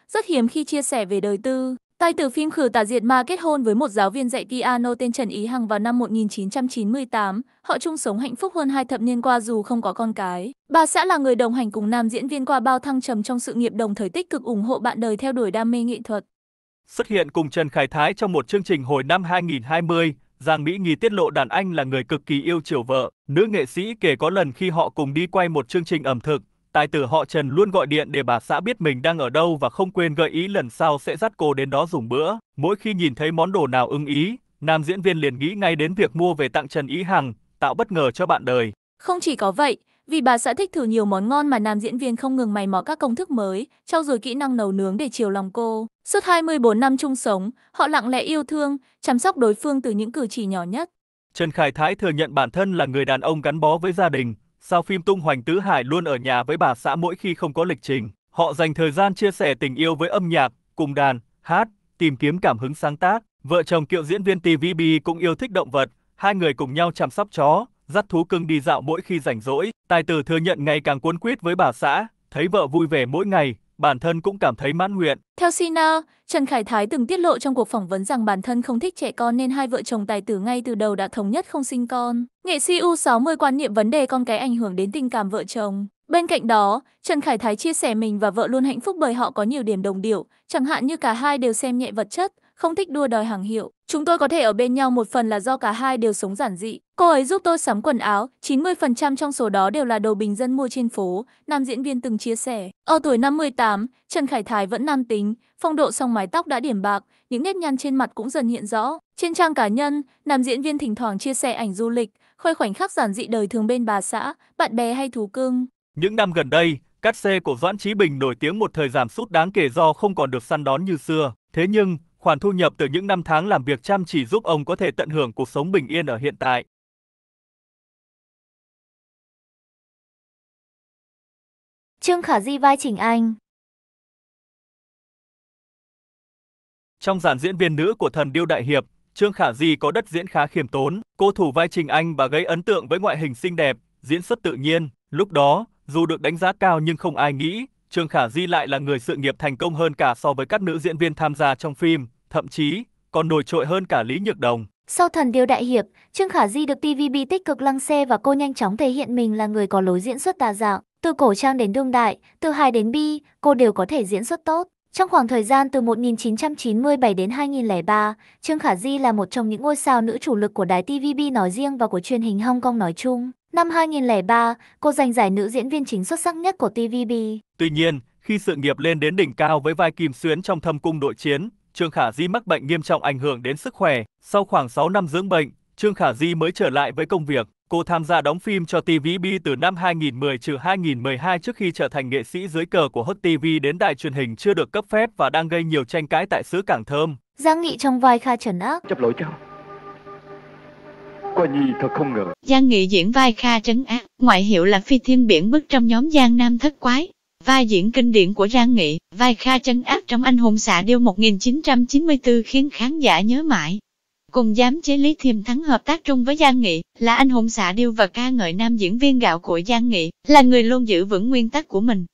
Rất hiếm khi chia sẻ về đời tư. Tài tử phim Khử Tà Diệt Ma kết hôn với một giáo viên dạy piano tên Trần Ý Hằng vào năm 1998. Họ chung sống hạnh phúc hơn 2 thập niên qua dù không có con cái. Bà xã là người đồng hành cùng nam diễn viên qua bao thăng trầm trong sự nghiệp, đồng thời tích cực ủng hộ bạn đời theo đuổi đam mê nghệ thuật. Xuất hiện cùng Trần Khải Thái trong một chương trình hồi năm 2020, Giang Mỹ Nghi tiết lộ đàn anh là người cực kỳ yêu chiều vợ. Nữ nghệ sĩ kể có lần khi họ cùng đi quay một chương trình ẩm thực, tài tử họ Trần luôn gọi điện để bà xã biết mình đang ở đâu và không quên gợi ý lần sau sẽ dắt cô đến đó dùng bữa. Mỗi khi nhìn thấy món đồ nào ưng ý, nam diễn viên liền nghĩ ngay đến việc mua về tặng Trần Ý Hằng, tạo bất ngờ cho bạn đời. Không chỉ có vậy, vì bà xã thích thử nhiều món ngon mà nam diễn viên không ngừng mày mò các công thức mới, trau dồi kỹ năng nấu nướng để chiều lòng cô. Suốt 24 năm chung sống, họ lặng lẽ yêu thương, chăm sóc đối phương từ những cử chỉ nhỏ nhất. Trần Khải Thái thừa nhận bản thân là người đàn ông gắn bó với gia đình. Sau phim Tung Hoành Tứ Hải luôn ở nhà với bà xã mỗi khi không có lịch trình. Họ dành thời gian chia sẻ tình yêu với âm nhạc, cùng đàn, hát, tìm kiếm cảm hứng sáng tác. Vợ chồng cựu diễn viên TVB cũng yêu thích động vật. Hai người cùng nhau chăm sóc chó, dắt thú cưng đi dạo mỗi khi rảnh rỗi. Tài tử thừa nhận ngày càng cuốn quýt với bà xã, thấy vợ vui vẻ mỗi ngày, bản thân cũng cảm thấy mãn nguyện. Theo Sina, Trần Khải Thái từng tiết lộ trong cuộc phỏng vấn rằng bản thân không thích trẻ con nên hai vợ chồng tài tử ngay từ đầu đã thống nhất không sinh con. Nghệ sĩ U60 quan niệm vấn đề con cái ảnh hưởng đến tình cảm vợ chồng. Bên cạnh đó, Trần Khải Thái chia sẻ mình và vợ luôn hạnh phúc bởi họ có nhiều điểm đồng điệu, chẳng hạn như cả hai đều xem nhẹ vật chất, không thích đua đòi hàng hiệu. Chúng tôi có thể ở bên nhau một phần là do cả hai đều sống giản dị. Cô ấy giúp tôi sắm quần áo, 90% trong số đó đều là đồ bình dân mua trên phố, nam diễn viên từng chia sẻ. Ở tuổi 58, Trần Khải Thái vẫn nam tính, phong độ song mái tóc đã điểm bạc, những nét nhăn trên mặt cũng dần hiện rõ. Trên trang cá nhân, nam diễn viên thỉnh thoảng chia sẻ ảnh du lịch, khoe khoảnh khắc giản dị đời thường bên bà xã, bạn bè hay thú cưng. Những năm gần đây, cát xê của Doãn Chí Bình nổi tiếng một thời giảm sút đáng kể do không còn được săn đón như xưa. Thế nhưng, khoản thu nhập từ những năm tháng làm việc chăm chỉ giúp ông có thể tận hưởng cuộc sống bình yên ở hiện tại. Trương Khả Di vai Trình Anh. Trong dàn diễn viên nữ của Thần Điêu Đại Hiệp, Trương Khả Di có đất diễn khá khiêm tốn. Cô thủ vai Trình Anh và gây ấn tượng với ngoại hình xinh đẹp, diễn xuất tự nhiên. Lúc đó, dù được đánh giá cao nhưng không ai nghĩ Trương Khả Di lại là người sự nghiệp thành công hơn cả so với các nữ diễn viên tham gia trong phim, thậm chí còn nổi trội hơn cả Lý Nhược Đồng. Sau Thần Điêu Đại Hiệp, Trương Khả Di được TVB tích cực lăng xê và cô nhanh chóng thể hiện mình là người có lối diễn xuất đa dạng. Từ cổ trang đến đương đại, từ hài đến bi, cô đều có thể diễn xuất tốt. Trong khoảng thời gian từ 1997 đến 2003, Trương Khả Di là một trong những ngôi sao nữ chủ lực của đài TVB nói riêng và của truyền hình Hong Kong nói chung. Năm 2003, cô giành giải nữ diễn viên chính xuất sắc nhất của TVB. Tuy nhiên, khi sự nghiệp lên đến đỉnh cao với vai Kim Xuyến trong Thâm Cung Đội Chiến, Trương Khả Di mắc bệnh nghiêm trọng ảnh hưởng đến sức khỏe. Sau khoảng 6 năm dưỡng bệnh, Trương Khả Di mới trở lại với công việc. Cô tham gia đóng phim cho TVB từ năm 2010-2012 trước khi trở thành nghệ sĩ dưới cờ của Hot TV đến đài truyền hình chưa được cấp phép và đang gây nhiều tranh cãi tại xứ Cảng Thơm. Giang Nghị trong vai Kha Trấn Ác. Chấp lỗi cháu. Qua Nhi thật không ngờ. Giang Nghị diễn vai Kha Trấn Ác, ngoại hiệu là Phi Thiên Biển Bức trong nhóm Giang Nam Thất Quái. Vai diễn kinh điển của Giang Nghị, vai Kha Trấn Ác trong Anh hùng xạ điêu 1994 khiến khán giả nhớ mãi. Cùng giám chế Lý Thiềm Thắng hợp tác chung với Giang Nghị, là anh hùng xạ điêu và ca ngợi nam diễn viên gạo cội Giang Nghị, là người luôn giữ vững nguyên tắc của mình.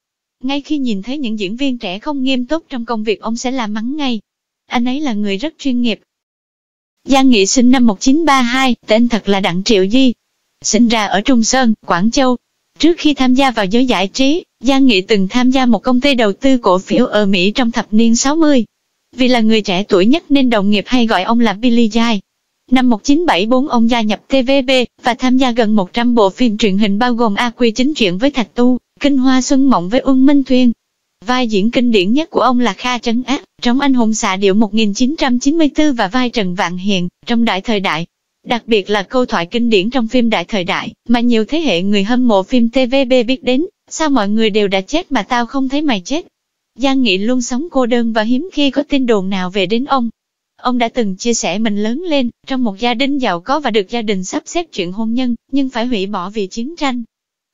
Ngay khi nhìn thấy những diễn viên trẻ không nghiêm túc trong công việc ông sẽ la mắng ngay. Anh ấy là người rất chuyên nghiệp. Giang Nghị sinh năm 1932, tên thật là Đặng Triệu Di. Sinh ra ở Trung Sơn, Quảng Châu. Trước khi tham gia vào giới giải trí, Giang Nghị từng tham gia một công ty đầu tư cổ phiếu ở Mỹ trong thập niên 60. Vì là người trẻ tuổi nhất nên đồng nghiệp hay gọi ông là Billy Jai. Năm 1974 ông gia nhập TVB và tham gia gần 100 bộ phim truyền hình bao gồm A Quy Chính Chuyện với Thạch Tu, Kinh Hoa Xuân Mộng với Uông Minh Thuyên. Vai diễn kinh điển nhất của ông là Kha Trấn Ác trong Anh hùng xạ điệu 1994 và vai Trần Vạn Hiền trong Đại Thời Đại. Đặc biệt là câu thoại kinh điển trong phim Đại Thời Đại mà nhiều thế hệ người hâm mộ phim TVB biết đến. Sao mọi người đều đã chết mà tao không thấy mày chết? Giang Nghị luôn sống cô đơn và hiếm khi có tin đồn nào về đến ông. Ông đã từng chia sẻ mình lớn lên trong một gia đình giàu có và được gia đình sắp xếp chuyện hôn nhân, nhưng phải hủy bỏ vì chiến tranh.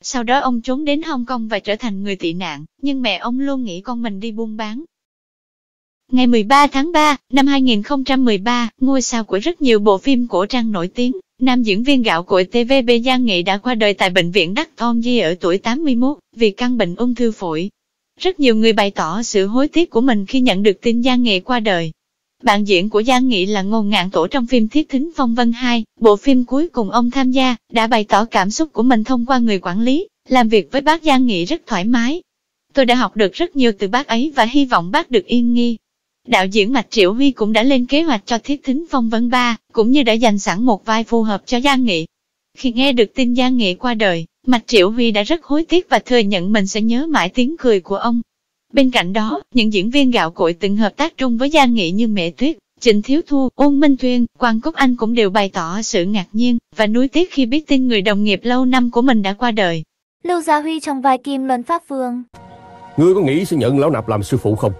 Sau đó ông trốn đến Hong Kong và trở thành người tị nạn, nhưng mẹ ông luôn nghĩ con mình đi buôn bán. Ngày 13 tháng 3 năm 2013, ngôi sao của rất nhiều bộ phim cổ trang nổi tiếng, nam diễn viên gạo cội TVB Giang Nghị đã qua đời tại bệnh viện Đắc Thon Di ở tuổi 81 vì căn bệnh ung thư phổi. Rất nhiều người bày tỏ sự hối tiếc của mình khi nhận được tin Giang Nghị qua đời. Bạn diễn của Giang Nghị là Ngô Ngạn Tổ trong phim Thiết Thính Phong Vân 2, bộ phim cuối cùng ông tham gia, đã bày tỏ cảm xúc của mình thông qua người quản lý, làm việc với bác Giang Nghị rất thoải mái. Tôi đã học được rất nhiều từ bác ấy và hy vọng bác được yên nghỉ. Đạo diễn Mạch Triệu Huy cũng đã lên kế hoạch cho Thiết Thính Phong Vân 3, cũng như đã dành sẵn một vai phù hợp cho Giang Nghị. Khi nghe được tin Giang Nghị qua đời, Mạch Triệu Huy đã rất hối tiếc và thừa nhận mình sẽ nhớ mãi tiếng cười của ông. Bên cạnh đó, những diễn viên gạo cội từng hợp tác chung với Giang Nghị như Mẹ Tuyết, Trịnh Thiếu Thu, Uông Minh Thuyên, Quang Cúc Anh cũng đều bày tỏ sự ngạc nhiên và nuối tiếc khi biết tin người đồng nghiệp lâu năm của mình đã qua đời. Lưu Gia Huy trong vai Kim Luân Pháp Vương. Ngươi có nghĩ sẽ nhận lão nạp làm sư phụ không?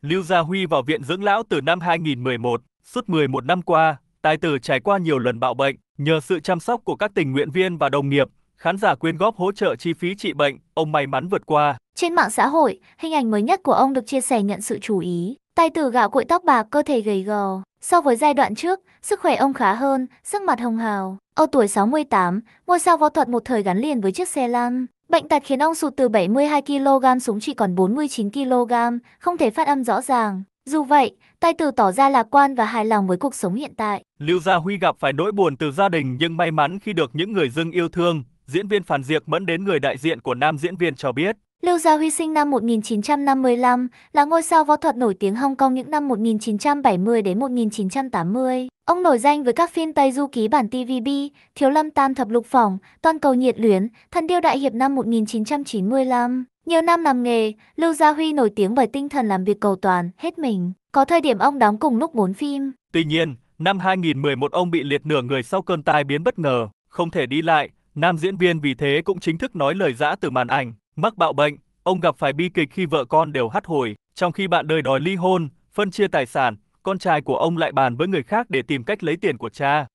Lưu Gia Huy vào viện dưỡng lão từ năm 2011, suốt 11 năm qua, tài tử trải qua nhiều lần bạo bệnh, nhờ sự chăm sóc của các tình nguyện viên và đồng nghiệp, khán giả quyên góp hỗ trợ chi phí trị bệnh, ông may mắn vượt qua. Trên mạng xã hội, hình ảnh mới nhất của ông được chia sẻ nhận sự chú ý. Tài tử gạo cội tóc bạc, cơ thể gầy gò. So với giai đoạn trước, sức khỏe ông khá hơn, sắc mặt hồng hào. Ở tuổi 68, ngôi sao võ thuật một thời gắn liền với chiếc xe lăn. Bệnh tật khiến ông sụt từ 72 kg xuống chỉ còn 49 kg, không thể phát âm rõ ràng. Dù vậy, tài tử tỏ ra lạc quan và hài lòng với cuộc sống hiện tại. Lưu Gia Huy gặp phải nỗi buồn từ gia đình nhưng may mắn khi được những người dưng yêu thương. Diễn viên Phan Diệc Mẫn đến người đại diện của nam diễn viên cho biết. Lưu Gia Huy sinh năm 1955, là ngôi sao võ thuật nổi tiếng Hong Kong những năm 1970 đến 1980. Ông nổi danh với các phim Tây Du Ký bản TVB, Thiếu Lâm Tam Thập Lục Phỏng, Toàn Cầu Nhiệt Luyến, Thần Điêu Đại Hiệp năm 1995. Nhiều năm làm nghề, Lưu Gia Huy nổi tiếng bởi tinh thần làm việc cầu toàn, hết mình. Có thời điểm ông đóng cùng lúc 4 phim. Tuy nhiên, năm 2011 ông bị liệt nửa người sau cơn tai biến bất ngờ, không thể đi lại. Nam diễn viên vì thế cũng chính thức nói lời giã từ màn ảnh. Mắc bạo bệnh, ông gặp phải bi kịch khi vợ con đều hắt hủi. Trong khi bạn đời đòi ly hôn, phân chia tài sản, con trai của ông lại bàn với người khác để tìm cách lấy tiền của cha.